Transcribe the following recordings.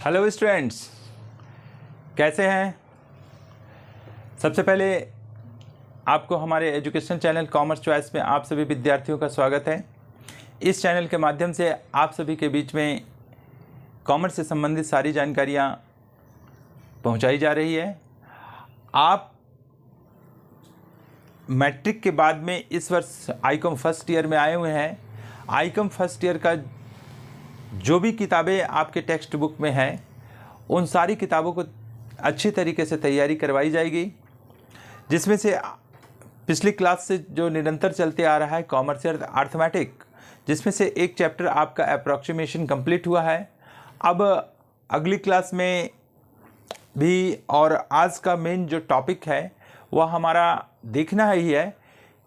Hello students, कैसे हैं। सबसे पहले आपको हमारे एजुकेशन चैनल कॉमर्स चॉइस में आप सभी विद्यार्थियों का स्वागत है। इस चैनल के माध्यम से आप सभी के बीच में कॉमर्स से संबंधित सारी जानकारियां पहुंचाई जा रही है। आप मैट्रिक के बाद में इस वर्ष आईकॉम फर्स्ट ईयर में आए हुए हैं। आईकॉम फर्स्ट ईयर का जो भी किताबें आपके टेक्स्ट बुक में हैं, उन सारी किताबों को अच्छी तरीके से तैयारी करवाई जाएगी, जिसमें से पिछली क्लास से जो निरंतर चलते आ रहा है कॉमर्शियल अर्थमेटिक, जिसमें से एक चैप्टर आपका अप्रॉक्सीमेशन कंप्लीट हुआ है। अब अगली क्लास में भी और आज का मेन जो टॉपिक है वह हमारा देखना ही है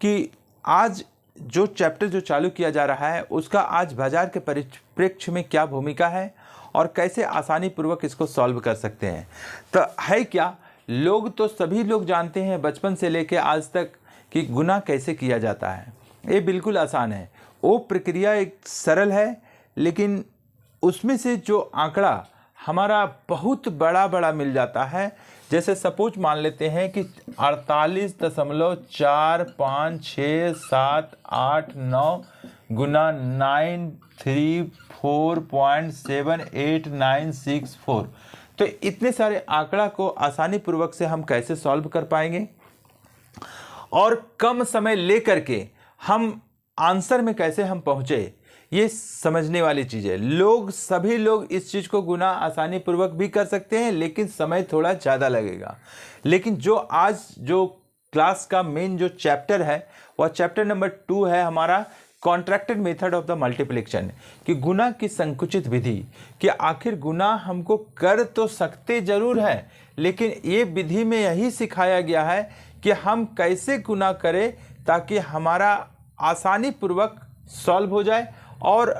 कि आज जो चैप्टर जो चालू किया जा रहा है उसका आज बाजार के परिप्रेक्ष्य में क्या भूमिका है और कैसे आसानी पूर्वक इसको सॉल्व कर सकते हैं। तो है क्या, लोग तो सभी लोग जानते हैं बचपन से लेकर आज तक कि गुना कैसे किया जाता है। ये बिल्कुल आसान है, वो प्रक्रिया एक सरल है, लेकिन उसमें से जो आंकड़ा हमारा बहुत बड़ा मिल जाता है। जैसे सपोज मान लेते हैं कि 48.456789 गुना 934.78964। तो इतने सारे आंकड़ा को आसानी पूर्वक से हम कैसे सॉल्व कर पाएंगे और कम समय लेकर के हम आंसर में कैसे हम पहुँचे, ये समझने वाली चीज़ है। सभी लोग इस चीज़ को गुना आसानी पूर्वक भी कर सकते हैं, लेकिन समय थोड़ा ज़्यादा लगेगा। लेकिन जो आज जो क्लास का मेन जो चैप्टर है वह चैप्टर नंबर 2 है हमारा contracted method of the multiplication, कि गुना की संकुचित विधि, कि आखिर गुना हमको कर तो सकते ज़रूर है, लेकिन ये विधि में यही सिखाया गया है कि हम कैसे गुना करें ताकि हमारा आसानी पूर्वक सॉल्व हो जाए और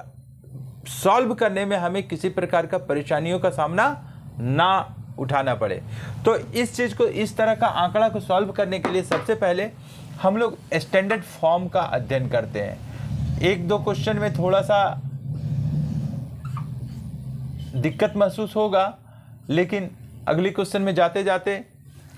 सॉल्व करने में हमें किसी प्रकार का परेशानियों का सामना ना उठाना पड़े। तो इस चीज़ को, इस तरह का आंकड़ा को सॉल्व करने के लिए सबसे पहले हम लोग स्टैंडर्ड फॉर्म का अध्ययन करते हैं। एक दो क्वेश्चन में थोड़ा सा दिक्कत महसूस होगा, लेकिन अगली क्वेश्चन में जाते जाते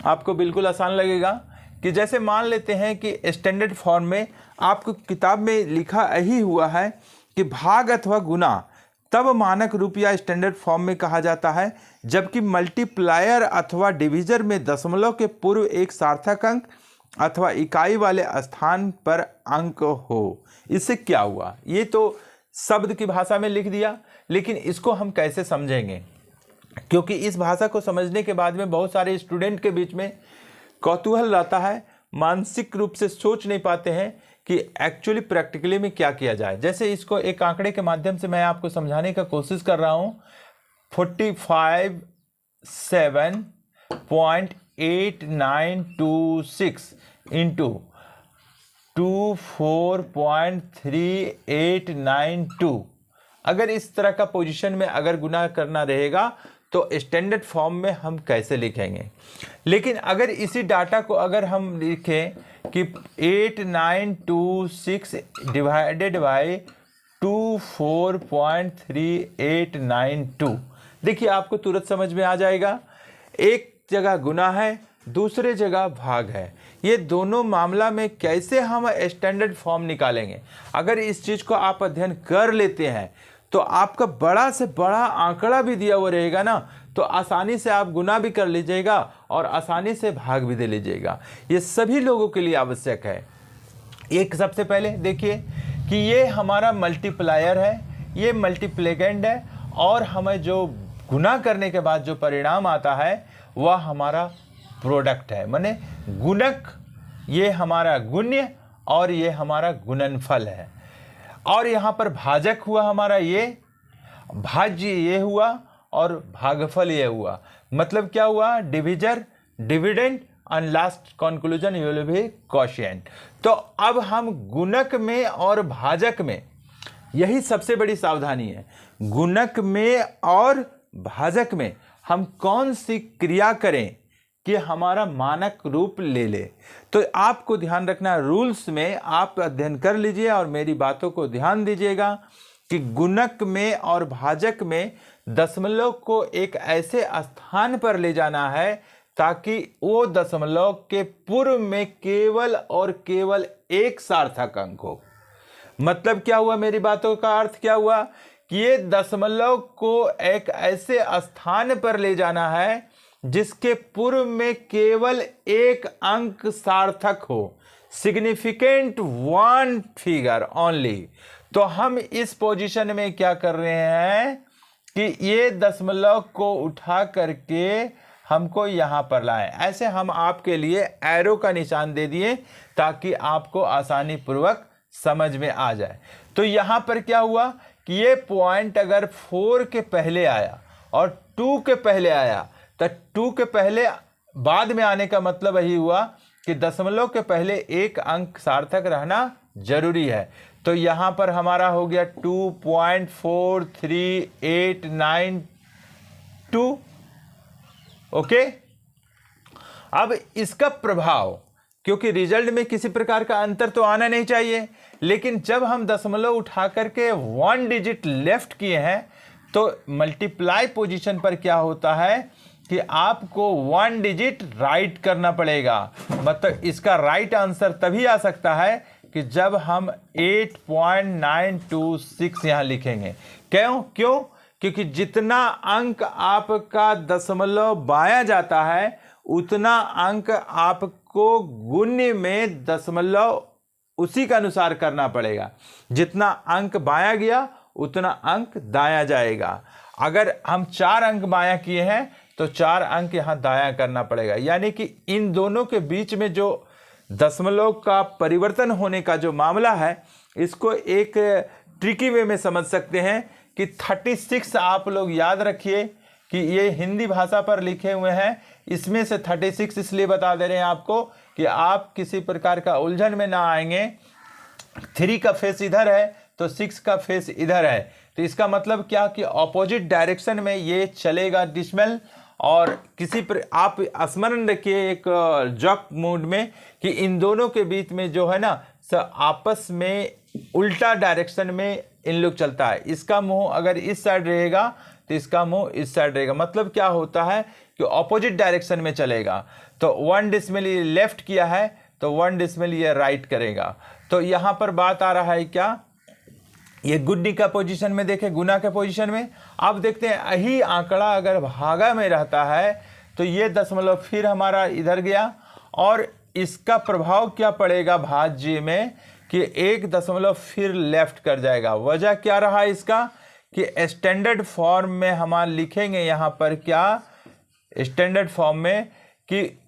आपको बिल्कुल आसान लगेगा। कि जैसे मान लेते हैं कि स्टैंडर्ड फॉर्म में आपको किताब में लिखा यही हुआ है कि भाग अथवा गुना तब मानक रूप या स्टैंडर्ड फॉर्म में कहा जाता है जबकि मल्टीप्लायर अथवा डिवीजर में दशमलव के पूर्व एक सार्थक अंक अथवा इकाई वाले स्थान पर अंक हो। इससे क्या हुआ, ये तो शब्द की भाषा में लिख दिया, लेकिन इसको हम कैसे समझेंगे, क्योंकि इस भाषा को समझने के बाद में बहुत सारे स्टूडेंट के बीच में कौतूहल रहता है, मानसिक रूप से सोच नहीं पाते हैं कि एक्चुअली प्रैक्टिकली में क्या किया जाए। जैसे इसको एक आंकड़े के माध्यम से मैं आपको समझाने का कोशिश कर रहा हूँ। 47.8926 इंटू 24.3892, अगर इस तरह का पोजीशन में अगर गुना करना रहेगा तो स्टैंडर्ड फॉर्म में हम कैसे लिखेंगे। लेकिन अगर इसी डाटा को अगर हम लिखें कि 8926 डिवाइडेड बाय 24.3892, देखिए आपको तुरंत समझ में आ जाएगा। एक जगह गुना है, दूसरे जगह भाग है। ये दोनों मामला में कैसे हम स्टैंडर्ड फॉर्म निकालेंगे, अगर इस चीज़ को आप अध्ययन कर लेते हैं तो आपका बड़ा से बड़ा आंकड़ा भी दिया हुआ रहेगा ना, तो आसानी से आप गुना भी कर लीजिएगा और आसानी से भाग भी दे लीजिएगा। ये सभी लोगों के लिए आवश्यक है। एक सबसे पहले देखिए कि ये हमारा मल्टीप्लायर है, ये मल्टीप्लिकेंड है, और हमें जो गुना करने के बाद जो परिणाम आता है वह हमारा प्रोडक्ट है, माने गुणक। ये हमारा गुण्य और ये हमारा गुणनफल है। और यहाँ पर भाजक हुआ हमारा ये, भाज्य ये हुआ और भागफल ये हुआ। मतलब क्या हुआ, divisor, dividend and last conclusion you will be quotient. तो अब हम गुणक में और भाजक में, यही सबसे बड़ी सावधानी है, गुणक में और भाजक में हम कौन सी क्रिया करें कि हमारा मानक रूप ले ले। तो आपको ध्यान रखना, रूल्स में आप अध्ययन कर लीजिए और मेरी बातों को ध्यान दीजिएगा कि गुणक में और भाजक में दशमलव को एक ऐसे स्थान पर ले जाना है ताकि वो दशमलव के पूर्व में केवल और केवल एक सार्थक अंक हो। मतलब क्या हुआ, मेरी बातों का अर्थ क्या हुआ कि ये दशमलव को एक ऐसे स्थान पर ले जाना है जिसके पूर्व में केवल एक अंक सार्थक हो, सिग्निफिकेंट वन फिगर ओनली। तो हम इस पोजीशन में क्या कर रहे हैं कि ये दशमलव को उठा करके हमको यहाँ पर लाएं। ऐसे हम आपके लिए एरो का निशान दे दिए ताकि आपको आसानी पूर्वक समझ में आ जाए। तो यहाँ पर क्या हुआ कि ये पॉइंट अगर 4 के पहले आया और 2 के पहले आया तो 2 के पहले बाद में आने का मतलब यही हुआ कि दशमलव के पहले एक अंक सार्थक रहना जरूरी है। तो यहाँ पर हमारा हो गया 2.43892। ओके, अब इसका प्रभाव, क्योंकि रिजल्ट में किसी प्रकार का अंतर तो आना नहीं चाहिए, लेकिन जब हम दशमलव उठा करके 1 डिजिट लेफ्ट किए हैं तो मल्टीप्लाई पोजीशन पर क्या होता है कि आपको 1 डिजिट राइट करना पड़ेगा। मतलब इसका राइट आंसर तभी आ सकता है कि जब हम 8.926 यहाँ लिखेंगे। क्यों? क्योंकि जितना अंक आपका दशमलव बाया जाता है उतना अंक आपको गुण्य में दशमलव उसी के अनुसार करना पड़ेगा। जितना अंक बाया गया उतना अंक दाया जाएगा। अगर हम 4 अंक बाया किए हैं तो 4 अंक यहाँ दाया करना पड़ेगा। यानी कि इन दोनों के बीच में जो दशमलव का परिवर्तन होने का जो मामला है, इसको एक ट्रिकी वे में समझ सकते हैं कि 36 आप लोग याद रखिए कि ये हिंदी भाषा पर लिखे हुए हैं। इसमें से 36 इसलिए बता दे रहे हैं आपको कि आप किसी प्रकार का उलझन में ना आएंगे। 3 का फेस इधर है तो 6 का फेस इधर है, तो इसका मतलब क्या कि ऑपोजिट डायरेक्शन में ये चलेगा डिसिमल। और किसी पर आप स्मरण रखिए एक जॉक मोड में कि इन दोनों के बीच में जो है ना आपस में उल्टा डायरेक्शन में इन लोग चलता है। इसका मुंह अगर इस साइड रहेगा तो इसका मुंह इस साइड रहेगा। मतलब क्या होता है कि ऑपोजिट डायरेक्शन में चलेगा। तो 1 डिसिमल ये लेफ्ट किया है तो 1 डिसिमल ये राइट करेगा। तो यहाँ पर बात आ रहा है क्या, ये गुणा का पोजीशन में देखें, गुना के पोजीशन में। अब देखते हैं यही आंकड़ा अगर भागा में रहता है तो ये दशमलव फिर हमारा इधर गया और इसका प्रभाव क्या पड़ेगा भाज्य में कि 1 दशमलव फिर लेफ्ट कर जाएगा। वजह क्या रहा इसका कि स्टैंडर्ड फॉर्म में हम लिखेंगे यहाँ पर क्या, स्टैंडर्ड फॉर्म में कि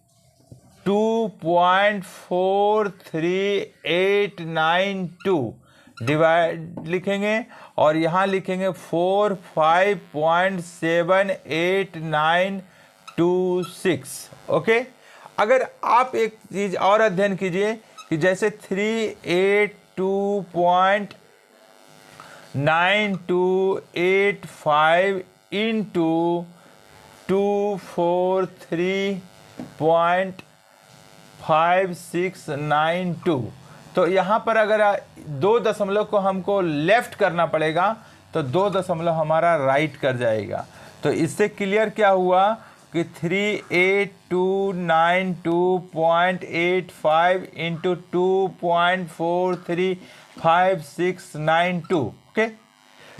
2.43892 डिवाइड लिखेंगे और यहाँ लिखेंगे 45.78926। ओके, अगर आप एक चीज़ और अध्ययन कीजिए कि जैसे 382.9285 इंटू 243.5692, तो यहाँ पर अगर 2 दशमलव को हमको लेफ्ट करना पड़ेगा तो 2 दशमलव हमारा राइट कर जाएगा। तो इससे क्लियर क्या हुआ कि 38292.85 इंटू 2.4355692। ओके,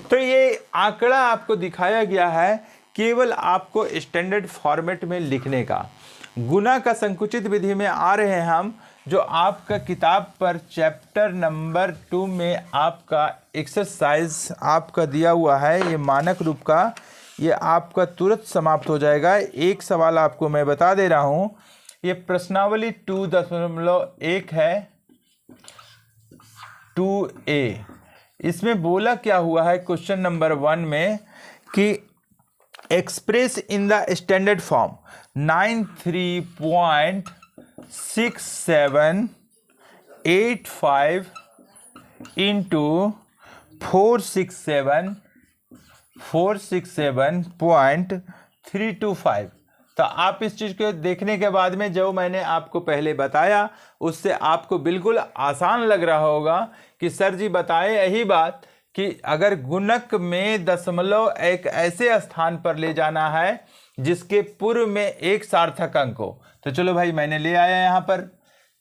तो ये आंकड़ा आपको दिखाया गया है केवल आपको स्टैंडर्ड फॉर्मेट में लिखने का। गुना का संकुचित विधि में आ रहे हैं हम, जो आपका किताब पर चैप्टर नंबर 2 में आपका एक्सरसाइज आपका दिया हुआ है, ये मानक रूप का, ये आपका तुरंत समाप्त हो जाएगा। एक सवाल आपको मैं बता दे रहा हूँ, ये प्रश्नावली 2.1 है 2A। इसमें बोला क्या हुआ है क्वेश्चन नंबर 1 में कि express in the standard form 93.6785 into 467.325। तो आप इस चीज़ को देखने के बाद में जो मैंने आपको पहले बताया उससे आपको बिल्कुल आसान लग रहा होगा कि सर जी बताए यही बात कि अगर गुणक में दशमलव एक ऐसे स्थान पर ले जाना है जिसके पूर्व में एक सार्थक अंक हो। तो चलो भाई मैंने ले आया यहाँ पर,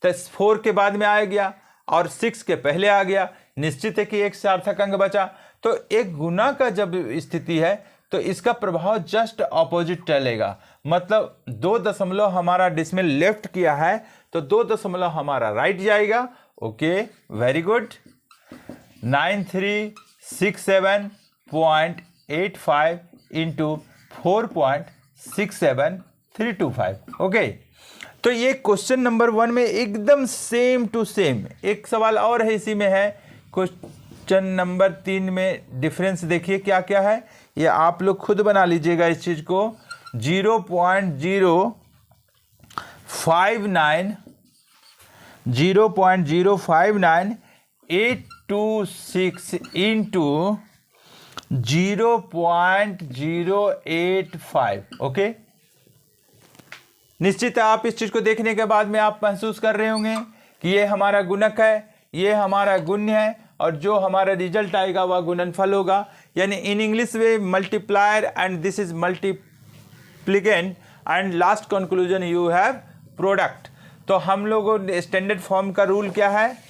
तो 4 के बाद में आ गया और 6 के पहले आ गया, निश्चित है कि एक सार्थक अंक बचा। तो एक गुना का जब स्थिति है तो इसका प्रभाव जस्ट ऑपोजिट चलेगा, मतलब 2 दशमलव हमारा डिसमिल लेफ्ट किया है तो 2 दशमलव हमारा राइट जाएगा। Okay, very good. 9367.85 into 4.67325। Okay, तो ये क्वेश्चन नंबर 1 में एकदम सेम टू सेम। एक सवाल और है इसी में है, क्वेश्चन नंबर 3 में डिफरेंस देखिए क्या क्या है, ये आप लोग खुद बना लीजिएगा इस चीज को। 0.059826 इंटू 0.085। ओके, निश्चित है आप इस चीज को देखने के बाद में आप महसूस कर रहे होंगे कि ये हमारा गुणक है, ये हमारा गुण्य है, और जो हमारा रिजल्ट आएगा वह गुणनफल होगा। यानी in English way multiplier and this is multiplicand and last conclusion you have product. तो हम लोगों ने स्टैंडर्ड फॉर्म का रूल क्या है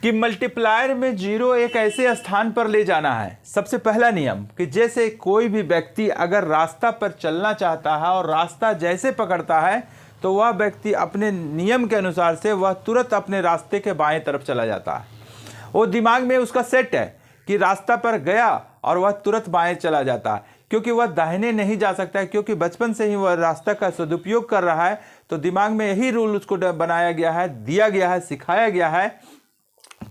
कि मल्टीप्लायर में 0 एक ऐसे स्थान पर ले जाना है। सबसे पहला नियम कि जैसे कोई भी व्यक्ति अगर रास्ता पर चलना चाहता है और रास्ता जैसे पकड़ता है तो वह व्यक्ति अपने नियम के अनुसार से वह तुरंत अपने रास्ते के बाएं तरफ चला जाता है। वो दिमाग में उसका सेट है कि रास्ता पर गया और वह तुरंत बाएं चला जाता है, क्योंकि वह दाहिने नहीं जा सकता है, क्योंकि बचपन से ही वह रास्ता का सदुपयोग कर रहा है। तो दिमाग में यही रूल उसको बनाया गया है, दिया गया है, सिखाया गया है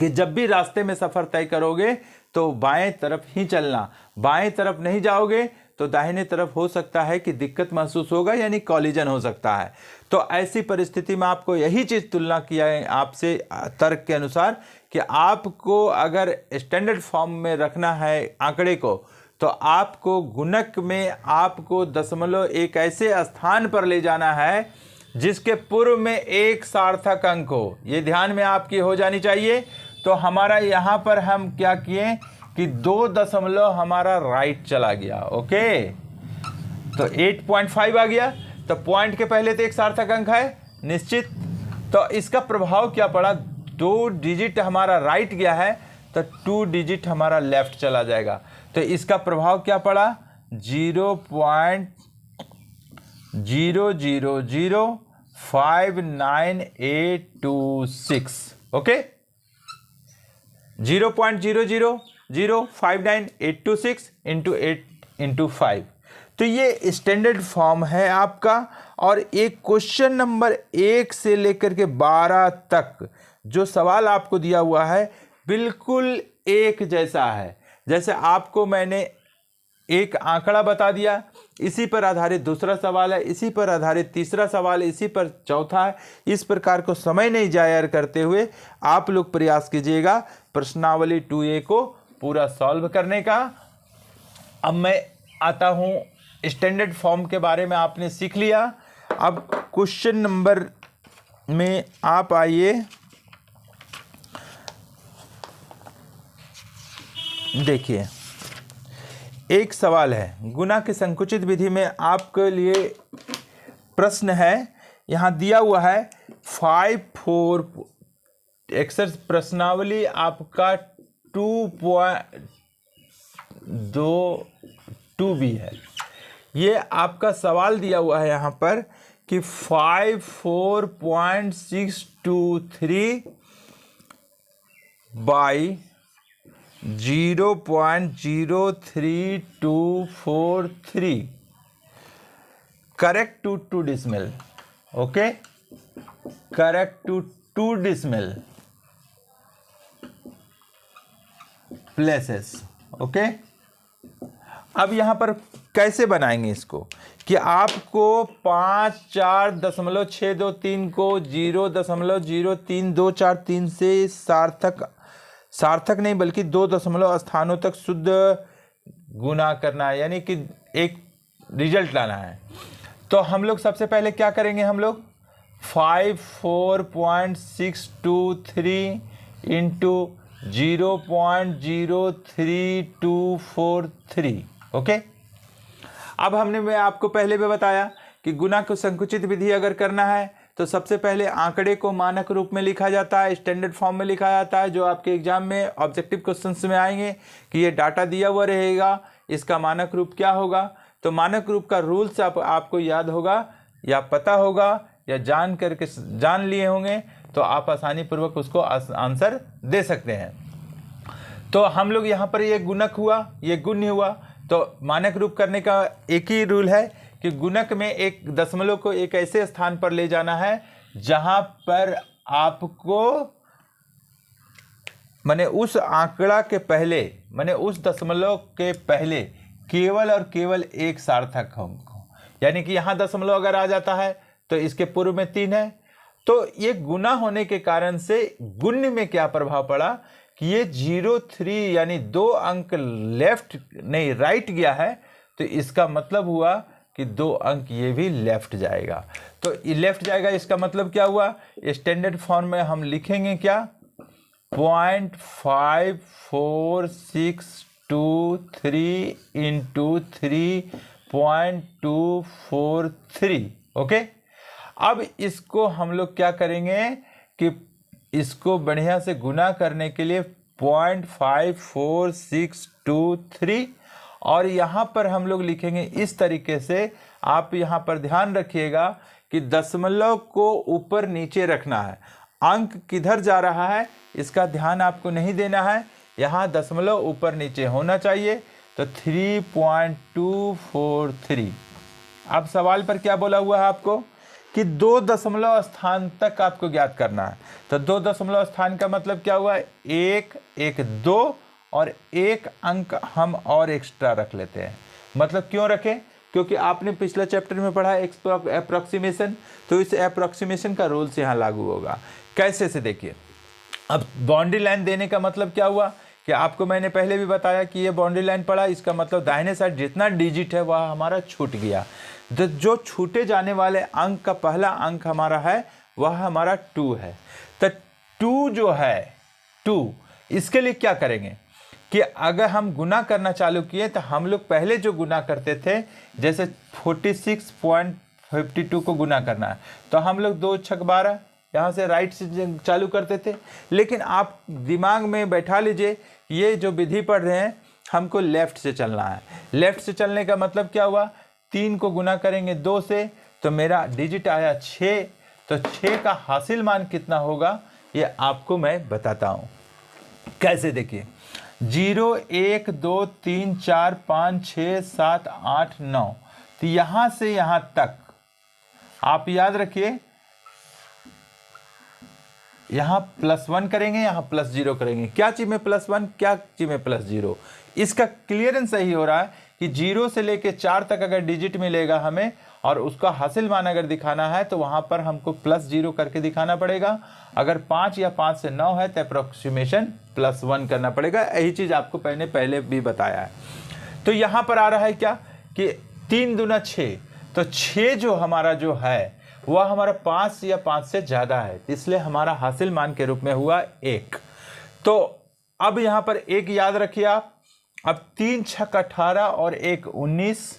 कि जब भी रास्ते में सफ़र तय करोगे तो बाएं तरफ ही चलना, बाएं तरफ नहीं जाओगे तो दाहिने तरफ हो सकता है कि दिक्कत महसूस होगा, यानी कॉलिजन हो सकता है। तो ऐसी परिस्थिति में आपको यही चीज़ तुलना किया है आपसे तर्क के अनुसार कि आपको अगर स्टैंडर्ड फॉर्म में रखना है आंकड़े को तो आपको गुणक में आपको दशमलव एक ऐसे स्थान पर ले जाना है जिसके पूर्व में एक सार्थक अंक हो। ये ध्यान में आपकी हो जानी चाहिए। तो हमारा यहाँ पर हम क्या किए कि 2 दशमलव हमारा राइट चला गया। ओके, तो 8.5 आ गया, तो पॉइंट के पहले तो एक सार्थक अंक है निश्चित। तो इसका प्रभाव क्या पड़ा, 2 डिजिट हमारा राइट गया है तो 2 डिजिट हमारा लेफ्ट चला जाएगा। तो इसका प्रभाव क्या पड़ा, 0.00059826। Okay, 0.00059826 into 8 into 5। तो ये स्टैंडर्ड फॉर्म है आपका। और एक क्वेश्चन नंबर 1 से लेकर के 12 तक जो सवाल आपको दिया हुआ है बिल्कुल एक जैसा है। जैसे आपको मैंने एक आंकड़ा बता दिया, इसी पर आधारित दूसरा सवाल है, इसी पर आधारित तीसरा सवाल है, इसी पर चौथा है। इस प्रकार को समय नहीं जाया करते हुए आप लोग प्रयास कीजिएगा प्रश्नावली 2A को पूरा सॉल्व करने का। अब मैं आता हूँ स्टैंडर्ड फॉर्म के बारे में आपने सीख लिया। अब क्वेश्चन नंबर में आप आइए, देखिए एक सवाल है गुना की संकुचित विधि में आपके लिए प्रश्न है। यहाँ दिया हुआ है 5-4 एक्सरसाइज प्रश्नावली आपका 2.2b है। ये आपका सवाल दिया हुआ है यहाँ पर कि 54.623 by 0.03243 correct to 2 decimal। Okay, correct to 2 decimal places. Okay, अब यहां पर कैसे बनाएंगे इसको कि आपको 5,4.623 को 0.03243 से सार्थक नहीं बल्कि 2 दशमलव स्थानों तक शुद्ध गुना करना है, यानी कि एक रिजल्ट लाना है। तो हम लोग सबसे पहले क्या करेंगे, हम लोग 54.623 इंटू 0.03243। ओके, अब मैं आपको पहले भी बताया कि गुना को संकुचित विधि अगर करना है तो सबसे पहले आंकड़े को मानक रूप में लिखा जाता है, स्टैंडर्ड फॉर्म में लिखा जाता है, जो आपके एग्जाम में ऑब्जेक्टिव क्वेश्चंस में आएंगे कि ये डाटा दिया हुआ रहेगा, इसका मानक रूप क्या होगा। तो मानक रूप का रूल्स आपको याद होगा या पता होगा या जान लिए होंगे, तो आप आसानी पूर्वक उसको आंसर दे सकते हैं। तो हम लोग यहाँ पर ये गुणक हुआ, ये गुण्य हुआ, तो मानक रूप करने का एक ही रूल है कि गुणक में एक दशमलव को एक ऐसे स्थान पर ले जाना है जहां पर आपको माने उस आंकड़ा के पहले, माने उस दशमलव के पहले केवल और केवल एक सार्थक अंक हो। यानी कि यहाँ दशमलव अगर आ जाता है तो इसके पूर्व में 3 है, तो ये गुना होने के कारण से गुण्य में क्या प्रभाव पड़ा कि ये 0.3 यानी 2 अंक लेफ्ट नहीं राइट गया है, तो इसका मतलब हुआ कि 2 अंक ये भी लेफ्ट जाएगा। तो ये लेफ्ट जाएगा, इसका मतलब क्या हुआ, स्टैंडर्ड फॉर्म में हम लिखेंगे क्या, 0.54623 इंटू 3.243। ओके, अब इसको हम लोग क्या करेंगे कि इसको बढ़िया से गुना करने के लिए 0.54623 और यहाँ पर हम लोग लिखेंगे इस तरीके से। आप यहाँ पर ध्यान रखिएगा कि दशमलव को ऊपर नीचे रखना है, अंक किधर जा रहा है इसका ध्यान आपको नहीं देना है, यहाँ दशमलव ऊपर नीचे होना चाहिए। तो 3.243। अब सवाल पर क्या बोला हुआ है आपको कि 2 दशमलव स्थान तक आपको ज्ञात करना है। तो 2 दशमलव स्थान का मतलब क्या हुआ, 1 1 2 और 1 अंक हम और एक्स्ट्रा रख लेते हैं। मतलब क्यों रखें, क्योंकि आपने पिछले चैप्टर में पढ़ा अप्रोक्सीमेशन, तो इस अप्रोक्सीमेशन का रूल्स यहाँ लागू होगा। कैसे से देखिए, अब बाउंड्री लाइन देने का मतलब क्या हुआ कि आपको मैंने पहले भी बताया कि ये बाउंड्री लाइन पड़ा, इसका मतलब दाहिने साइड जितना डिजिट है वह हमारा छूट गया। तो जो छूटे जाने वाले अंक का पहला अंक हमारा है वह हमारा 2 है। तो 2 जो है 2, इसके लिए क्या करेंगे कि अगर हम गुना करना चालू किए तो हम लोग पहले जो गुना करते थे, जैसे 46.52 को गुना करना है तो हम लोग 2 छक 12 यहाँ से राइट से चालू करते थे। लेकिन आप दिमाग में बैठा लीजिए, ये जो विधि पढ़ रहे हैं हमको लेफ्ट से चलना है। लेफ्ट से चलने का मतलब क्या हुआ, 3 को गुना करेंगे 2 से तो मेरा डिजिट आया 6। तो 6 का हासिल मान कितना होगा ये आपको मैं बताता हूँ। कैसे देखिए, 0 1 2 3 4 5 6 7 8 9, तो यहाँ से यहाँ तक आप याद रखिए, यहाँ +1 करेंगे, यहाँ +0 करेंगे। क्या चीज में +1, क्या चीज में +0, इसका क्लियरेंस सही हो रहा है कि 0 से लेके 4 तक अगर डिजिट मिलेगा हमें और उसका हासिल मान अगर दिखाना है तो वहाँ पर हमको +0 करके दिखाना पड़ेगा। अगर 5 या 5 से 9 है तो अप्रोक्सीमेशन +1 करना पड़ेगा। यही चीज़ आपको पहले भी बताया है। तो यहाँ पर आ रहा है क्या कि 3 दूना 6, तो 6 जो हमारा जो है वह हमारा 5 या 5 से ज़्यादा है, इसलिए हमारा हासिल मान के रूप में हुआ 1। तो अब यहाँ पर 1 याद रखिए आप। अब 3 छक 18 और 1 19,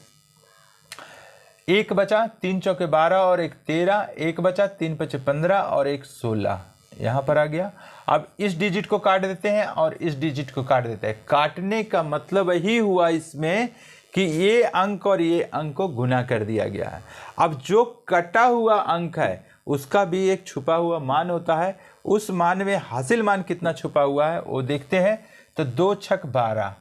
1 बचा, 3 चौके 12 और 1 13, 1 बचा, 3 पचे 15 और 1 16 यहाँ पर आ गया। अब इस डिजिट को काट देते हैं और इस डिजिट को काट देते हैं। काटने का मतलब ही हुआ इसमें कि ये अंक और ये अंक को गुना कर दिया गया है। अब जो कटा हुआ अंक है उसका भी एक छुपा हुआ मान होता है, उस मान में हासिल मान कितना छुपा हुआ है वो देखते हैं। तो 2 छक 12,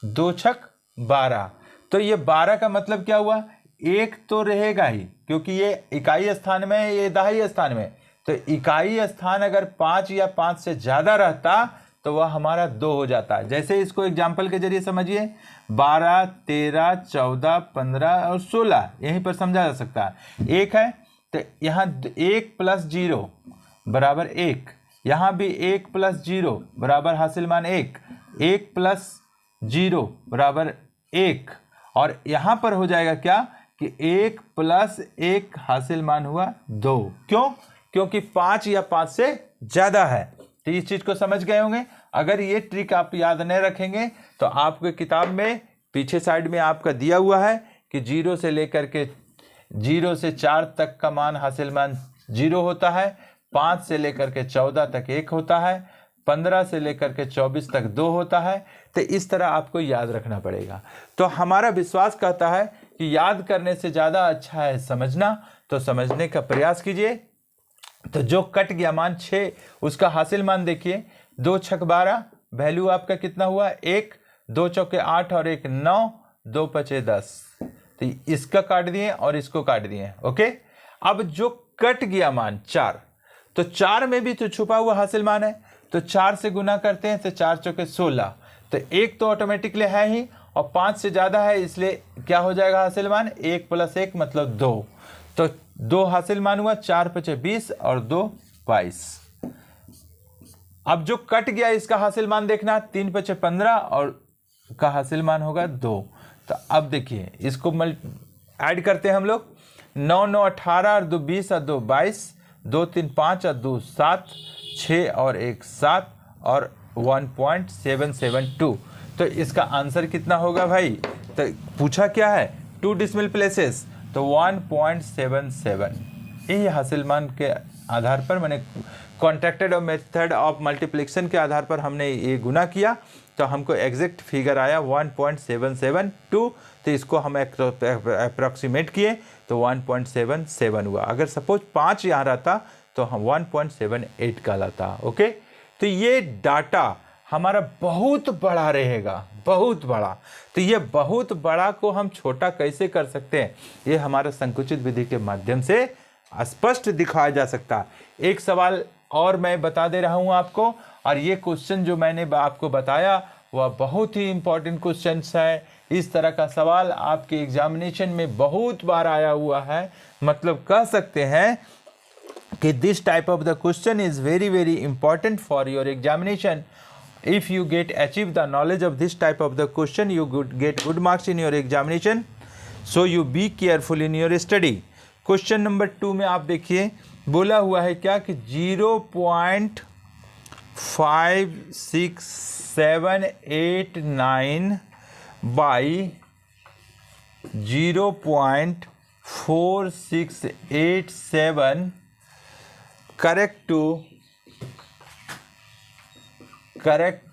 2 छक 12, तो ये 12 का मतलब क्या हुआ, 1 तो रहेगा ही क्योंकि ये इकाई स्थान में है, ये दहाई स्थान में। तो इकाई स्थान अगर 5 या 5 से ज़्यादा रहता तो वह हमारा 2 हो जाता है। जैसे इसको एग्जाम्पल के जरिए समझिए, 12 13 14 15 और 16 यहीं पर समझा जा सकता है। 1 है तो यहाँ 1 + 0 बराबर 1, यहाँ भी 1 + 0 बराबर हासिल मान 1, 1 + 0 बराबर 1, और यहाँ पर हो जाएगा क्या कि 1 + 1 हासिल मान हुआ 2। क्यों? क्योंकि 5 या 5 से ज़्यादा है। तो इस चीज़ को समझ गए होंगे। अगर ये ट्रिक आप याद नहीं रखेंगे तो आपके किताब में पीछे साइड में आपका दिया हुआ है कि 0 से लेकर के 0 से 4 तक का मान हासिल मान 0 होता है, 5 से लेकर के 14 तक 1 होता है, 15 से लेकर के 24 तक 2 होता है। तो इस तरह आपको याद रखना पड़ेगा। तो हमारा विश्वास कहता है कि याद करने से ज़्यादा अच्छा है समझना, तो समझने का प्रयास कीजिए। तो जो कट गया मान 6, उसका हासिल मान देखिए, 2 छक 12, वैल्यू आपका कितना हुआ 1, 2 चौके 8 और 1 9, 2 पचे 10। तो इसका काट दिए और इसको काट दिए। ओके, अब जो कट गया मान 4, तो 4 में भी तो छुपा हुआ हासिल मान है, तो 4 से गुना करते हैं तो 4 चौके 16, तो 1 तो ऑटोमेटिकली है ही और 5 से ज़्यादा है, इसलिए क्या हो जाएगा हासिल मान 1 + 1 मतलब 2। तो 2 हासिल मान हुआ, 4 पचे 20 और 2 22। अब जो कट गया इसका हासिल मान देखना, 3 पचे 15 और का हासिल मान होगा 2। तो अब देखिए इसको ऐड करते हैं हम लोग, 9 9 18 और 2 20 और 2 22, 2 3 5 और 2 7, 6 और 1 7 और 1.772। तो इसका आंसर कितना होगा भाई? तो पूछा क्या है 2 डेसिमल प्लेसेस, तो 1.77। यही हासिल मान के आधार पर मैंने कॉन्ट्रैक्टेड और मेथड ऑफ मल्टीप्लिकेशन के आधार पर हमने ये गुना किया, तो हमको एग्जैक्ट फिगर आया 1.772। तो इसको हम अप्रॉक्सीमेट किए तो 1.77 हुआ। अगर सपोज 5 यहाँ रहता तो हम 1.78 का लाता। ओके, तो ये डाटा हमारा बहुत बड़ा रहेगा, बहुत बड़ा। तो ये बहुत बड़ा को हम छोटा कैसे कर सकते हैं, ये हमारा संकुचित विधि के माध्यम से स्पष्ट दिखाया जा सकता है। एक सवाल और मैं बता दे रहा हूं आपको, और ये क्वेश्चन जो मैंने आपको बताया वह बहुत ही इंपॉर्टेंट क्वेश्चन है। इस तरह का सवाल आपके एग्जामिनेशन में बहुत बार आया हुआ है। मतलब कह सकते हैं कि this type of the question is very very important for your examination. If you achieve the knowledge of this type of the question, you get good marks in your examination. So you be careful in your study. Question number 2 में आप देखिए बोला हुआ है क्या कि 0.56789 by 0.4687 correct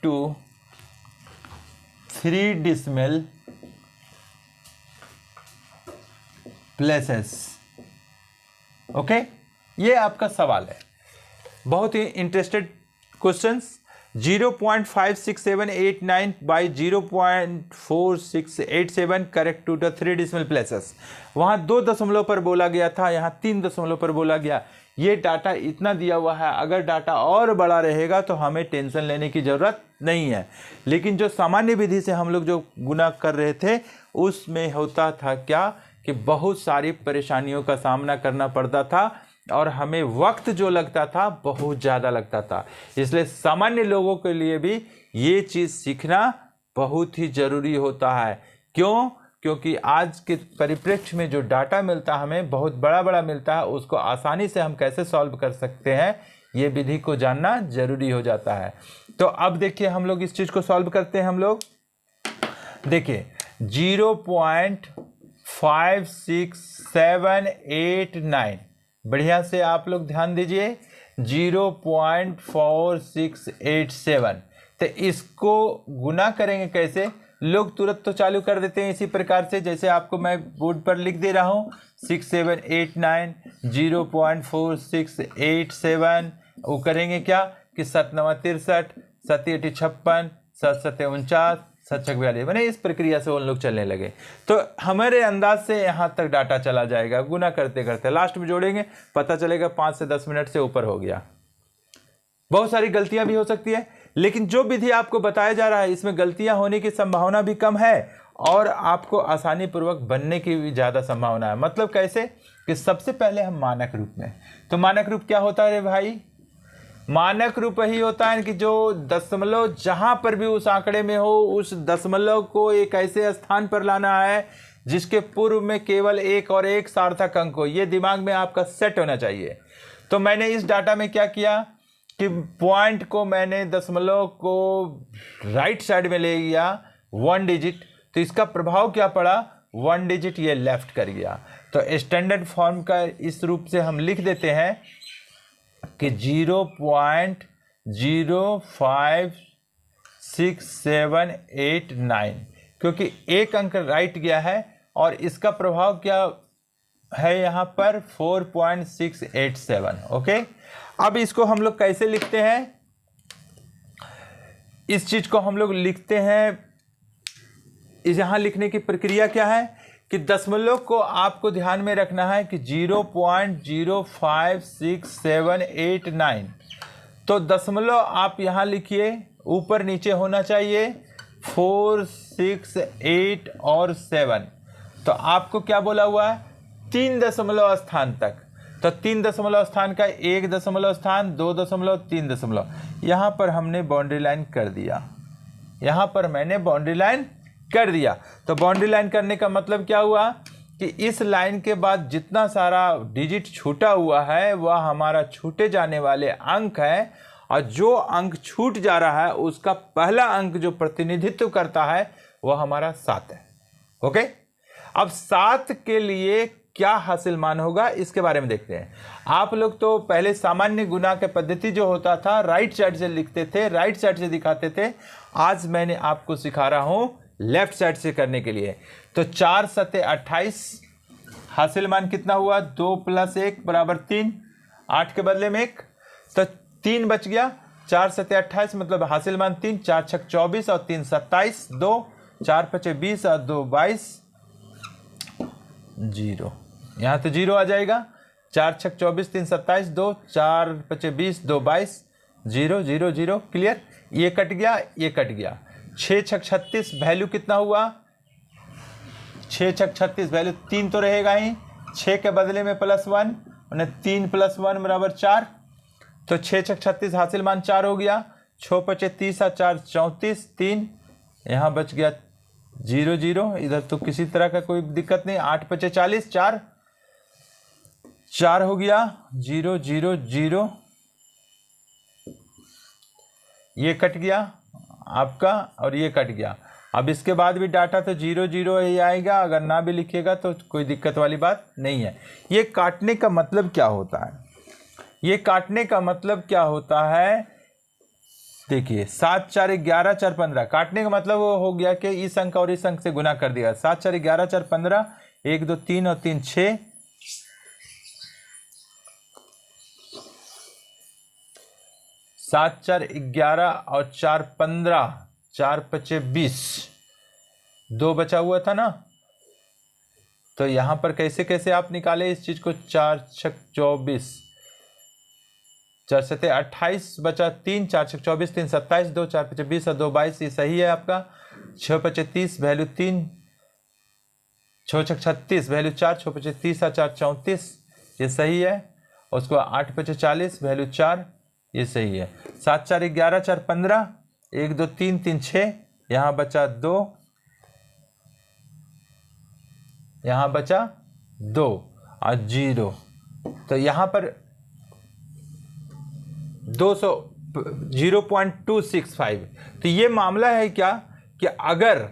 to 3 decimal places. Okay, ये आपका सवाल है, बहुत ही interested questions. 0.56789 by 0.4687 correct to the 3 decimal places. वहाँ 2 दशमलव पर बोला गया था, यहाँ 3 दशमलव पर बोला गया। ये डाटा इतना दिया हुआ है, अगर डाटा और बड़ा रहेगा तो हमें टेंशन लेने की ज़रूरत नहीं है। लेकिन जो सामान्य विधि से हम लोग जो गुना कर रहे थे उसमें होता था क्या कि बहुत सारी परेशानियों का सामना करना पड़ता था और हमें वक्त जो लगता था बहुत ज़्यादा लगता था। इसलिए सामान्य लोगों के लिए भी ये चीज़ सीखना बहुत ही ज़रूरी होता है। क्यों? क्योंकि आज के परिप्रेक्ष्य में जो डाटा मिलता है हमें बहुत बड़ा बड़ा मिलता है, उसको आसानी से हम कैसे सॉल्व कर सकते हैं ये विधि को जानना ज़रूरी हो जाता है। तो अब देखिए हम लोग इस चीज़ को सॉल्व करते हैं। हम लोग देखिए 0.56789, बढ़िया से आप लोग ध्यान दीजिए 0.4687। तो इसको गुना करेंगे कैसे? लोग तुरंत तो चालू कर देते हैं इसी प्रकार से, जैसे आपको मैं बोर्ड पर लिख दे रहा हूँ 6789 0.4687। वो करेंगे क्या कि 7 9 63, 7 8 56, 7 7 49, 7 6 42, मैंने इस प्रक्रिया से उन लोग चलने लगे। तो हमारे अंदाज से यहाँ तक डाटा चला जाएगा गुना करते करते, लास्ट में जोड़ेंगे पता चलेगा 5 से 10 मिनट से ऊपर हो गया। बहुत सारी गलतियां भी हो सकती है, लेकिन जो विधि आपको बताया जा रहा है इसमें गलतियां होने की संभावना भी कम है और आपको आसानी पूर्वक बनने की भी ज़्यादा संभावना है। मतलब कैसे कि सबसे पहले हम मानक रूप में, तो मानक रूप क्या होता है भाई? मानक रूप ही होता है कि जो दशमलव जहां पर भी उस आंकड़े में हो उस दशमलव को एक ऐसे स्थान पर लाना है जिसके पूर्व में केवल एक और एक सार्थक अंक हो। ये दिमाग में आपका सेट होना चाहिए। तो मैंने इस डाटा में क्या किया कि पॉइंट को मैंने दशमलव को राइट साइड में ले गया 1 डिजिट, तो इसका प्रभाव क्या पड़ा, 1 डिजिट ये लेफ्ट कर गया। तो स्टैंडर्ड फॉर्म का इस रूप से हम लिख देते हैं कि 0.056789, क्योंकि एक अंक राइट गया है और इसका प्रभाव क्या है यहाँ पर 4.687। ओके, अब इसको हम लोग कैसे लिखते हैं, इस चीज को हम लोग लिखते हैं, यहाँ लिखने की प्रक्रिया क्या है कि दशमलव को आपको ध्यान में रखना है कि 0.056789, तो दशमलव आप यहाँ लिखिए, ऊपर नीचे होना चाहिए 4, 6, 8 और 7। तो आपको क्या बोला हुआ है, 3 दशमलव स्थान तक, तो 3 दशमलव स्थान का 1 दशमलव स्थान, 2 दशमलव, 3 दशमलव, यहाँ पर हमने बाउंड्री लाइन कर दिया, यहाँ पर मैंने बाउंड्री लाइन कर दिया। तो बाउंड्री लाइन करने का मतलब क्या हुआ कि इस लाइन के बाद जितना सारा डिजिट छूटा हुआ है वह हमारा छूटे जाने वाले अंक है, और जो अंक छूट जा रहा है उसका पहला अंक जो प्रतिनिधित्व करता है वह हमारा 7 है। ओके, अब 7 के लिए क्या हासिल मान होगा इसके बारे में देखते हैं। आप लोग तो पहले सामान्य गुना के पद्धति जो होता था राइट साइड से लिखते थे, राइट साइड से दिखाते थे, आज मैंने आपको सिखा रहा हूं लेफ्ट साइड से करने के लिए। तो 4 सते 28, हासिल मान कितना हुआ, 2 + 1 = 3, 8 के बदले में 1, तो 3 बच गया, 4 सते 28 मतलब हासिल मान 3, 4 × 6 = 24 और 3 × 27, 2, 4 × 5 = 20 और 2 × 22, 0, यहाँ तो 0 आ जाएगा, 4 × 6 = 24, 3 × 27, 2, 4 × 5 = 20, 2 × 22, 0, 0, 0, क्लियर, ये कट गया, ये कट गया। 6 × 6 = 36, वैल्यू कितना हुआ, 6 × 6 = 36, वैल्यू 3 तो रहेगा ही, 6 के बदले में +1, और 3 + 1 = 4, तो 6 × 6 = 36, हासिल मान 4 हो गया, 6 × 5 = 30 और 4 = 34, 3, यहाँ बच गया 0, 0, इधर तो किसी तरह का कोई दिक्कत नहीं, 8 × 5 = 40, 4, 4 हो गया, 0, 0, 0, ये कट गया आपका और ये कट गया। अब इसके बाद भी डाटा तो 0, 0 ही आएगा, अगर ना भी लिखिएगा तो कोई दिक्कत वाली बात नहीं है। ये काटने का मतलब क्या होता है, ये काटने का मतलब क्या होता है, देखिए 7 × 4 = 11, 4 × 15, काटने का मतलब वो हो गया कि इस अंक और इस अंक से गुना कर दिया, 7 × 4 = 11, 4 × 15, 1, 2, 3 और 3 6, 7 × 4 = 11 और 4 × 15, 4 × 5 = 20, 2 बचा हुआ था ना, तो यहाँ पर कैसे कैसे आप निकाले इस चीज को, 4 × 6 = 24, 4 सते 28 बचा 3, 4 × 6 = 24, 3 × 27, 2, 4 × 5 = 20 और 2 × 22, ये सही है आपका। 6 × 5 = 30, वैल्यू 3, 6 × 6 = 36, वैल्यू 4, 6 × 5 = 30 और 4 = 34, ये सही है। उसको 8 × 5 = 40, वैल्यू 4, ये सही है। 7 × 4 = 11, 4 × 15, 1, 2, 3, 3 6, यहाँ बचा 2, यहाँ बचा 2 और 0, तो यहाँ पर 0.265। तो ये मामला है क्या कि अगर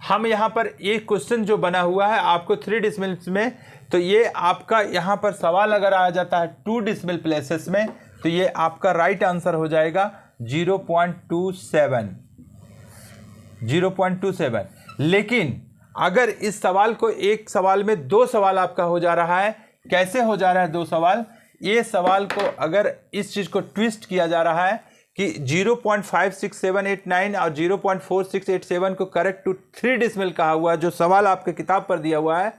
हम यहाँ पर एक क्वेश्चन जो बना हुआ है आपको 3 डेसिमल्स में, तो ये आपका यहाँ पर सवाल अगर आ जाता है 2 डेसिमल प्लेसेस में, तो ये आपका राइट आंसर हो जाएगा 0.27। लेकिन अगर इस सवाल को एक सवाल में 2 सवाल आपका हो जा रहा है, कैसे हो जा रहा है 2 सवाल, ये सवाल को अगर इस चीज को ट्विस्ट किया जा रहा है कि 0.56789 और 0.4687 को करेक्ट टू 3 डेसिमल कहा हुआ है, जो सवाल आपके किताब पर दिया हुआ है,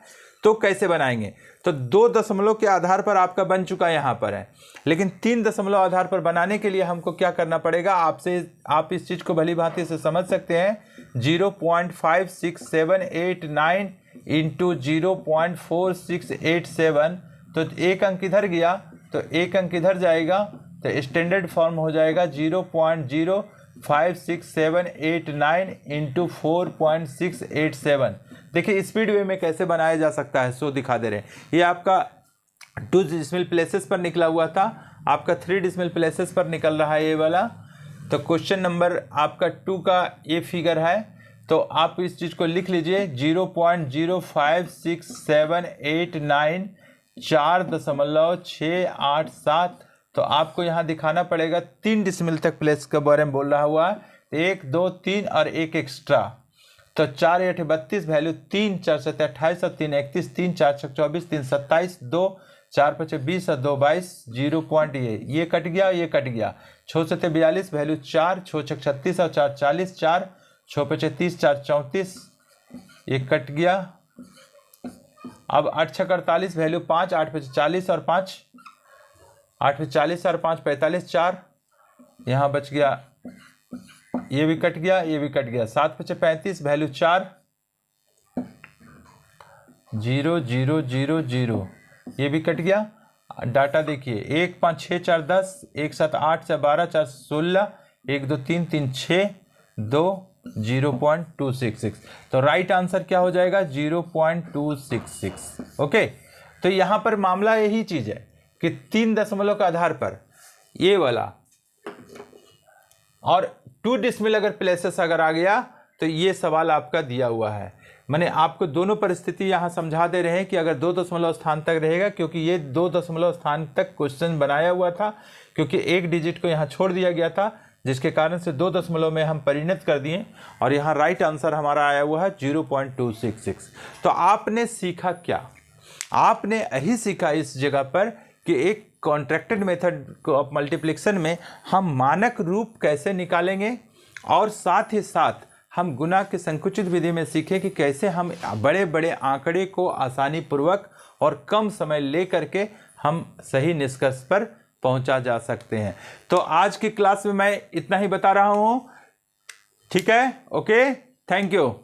तो कैसे बनाएंगे। तो 2 दशमलव के आधार पर आपका बन चुका यहाँ पर है, लेकिन 3 दशमलव आधार पर बनाने के लिए हमको क्या करना पड़ेगा, आप इस चीज को भली भांति से समझ सकते हैं। 0.56789 इंटू 0.4687, तो एक अंक इधर गया तो एक अंक इधर जाएगा, तो स्टैंडर्ड फॉर्म हो जाएगा 0.0568789 इंटू 4.687। देखिए स्पीड वे में कैसे बनाया जा सकता है, सो दिखा दे रहे हैं। ये आपका 2 डेसिमल प्लेसेस पर निकला हुआ था, आपका 3 डिसिमल प्लेसेस पर निकल रहा है ये वाला। तो क्वेश्चन नंबर आपका 2 का ये फिगर है, तो आप इस चीज़ को लिख लीजिए 0.056789 4.687। तो आपको यहाँ दिखाना पड़ेगा 3 डिसिमल तक प्लेस के बारे में बोल रहा हुआ है, 1 2 3 और एक एक्स्ट्रा। तो 4 8 32 वैल्यू 3 4 7 28 और 3 31 3 4 6 24 3 27 2 4 5 20 और 2 22 0 पॉइंट ये कट गया, ये कट गया। 6 7 42 वैल्यू 4 6 6 36 और 4 40 4 6 5 30 4 34 ये कट गया। अब 8 6 48 वैल्यू 5 8 5 40 और 5 8 5 40 और 5 45 4 यहाँ बच गया, ये भी कट गया, ये भी कट गया। 7 5 35 वैल्यू 4 0 0 0 0 ये भी कट गया। डाटा देखिए 1 5 6 4 10 1 7 8 4 12 4 16 1 2 3 3 6 2 0.266। तो राइट आंसर क्या हो जाएगा 0.266। ओके, तो यहाँ पर मामला यही चीज है कि 3 दशमलव के आधार पर ये वाला और 2 डिसिमल अगर प्लेसेस अगर आ गया तो ये सवाल आपका दिया हुआ है। मैंने आपको दोनों परिस्थिति यहाँ समझा दे रहे हैं कि अगर 2 दशमलव स्थान तक रहेगा, क्योंकि ये 2 दशमलव स्थान तक क्वेश्चन बनाया हुआ था, क्योंकि एक डिजिट को यहाँ छोड़ दिया गया था, जिसके कारण से 2 दशमलव में हम परिणत कर दिए और यहाँ राइट आंसर हमारा आया हुआ है 0.266। तो आपने सीखा क्या? आपने यही सीखा इस जगह पर कि एक कॉन्ट्रैक्टेड मेथड ऑफ मल्टीप्लिकेशन में हम मानक रूप कैसे निकालेंगे, और साथ ही साथ हम गुणा के संकुचित विधि में सीखे कि कैसे हम बड़े बड़े आंकड़े को आसानी पूर्वक और कम समय ले करके हम सही निष्कर्ष पर पहुंचा जा सकते हैं। तो आज की क्लास में मैं इतना ही बता रहा हूं। ठीक है, ओके, थैंक यू।